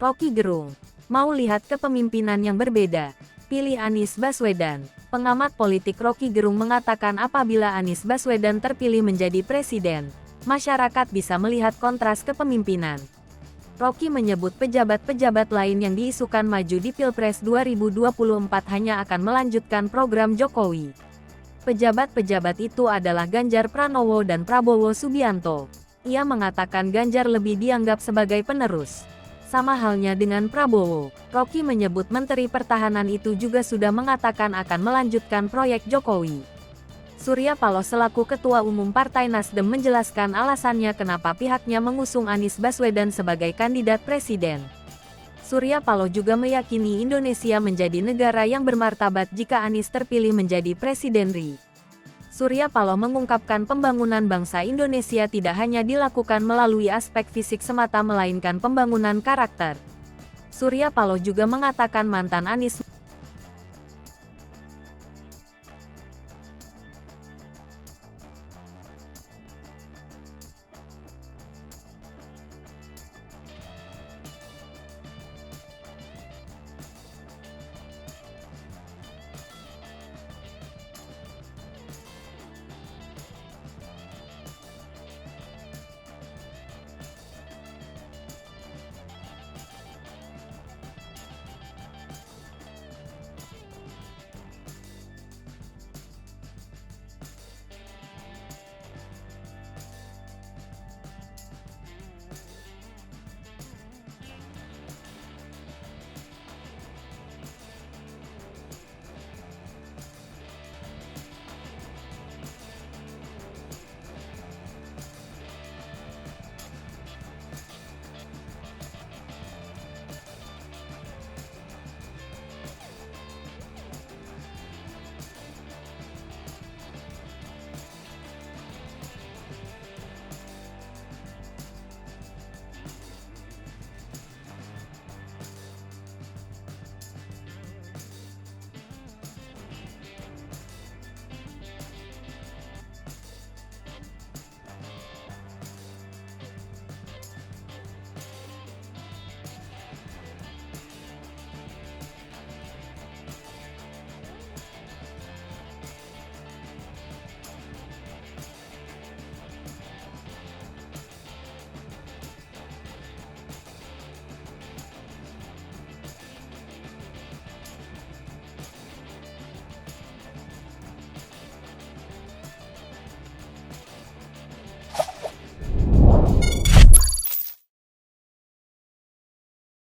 Rocky Gerung, mau lihat kepemimpinan yang berbeda? Pilih Anies Baswedan. Pengamat politik Rocky Gerung mengatakan apabila Anies Baswedan terpilih menjadi presiden, masyarakat bisa melihat kontras kepemimpinan. Rocky menyebut pejabat-pejabat lain yang diisukan maju di Pilpres 2024 hanya akan melanjutkan program Jokowi. Pejabat-pejabat itu adalah Ganjar Pranowo dan Prabowo Subianto. Ia mengatakan Ganjar lebih dianggap sebagai penerus. Sama halnya dengan Prabowo, Rocky menyebut Menteri Pertahanan itu juga sudah mengatakan akan melanjutkan proyek Jokowi. Surya Paloh selaku Ketua Umum Partai Nasdem menjelaskan alasannya kenapa pihaknya mengusung Anies Baswedan sebagai kandidat presiden. Surya Paloh juga meyakini Indonesia menjadi negara yang bermartabat jika Anies terpilih menjadi Presiden RI. Surya Paloh mengungkapkan pembangunan bangsa Indonesia tidak hanya dilakukan melalui aspek fisik semata melainkan pembangunan karakter. Surya Paloh juga mengatakan mantan Anies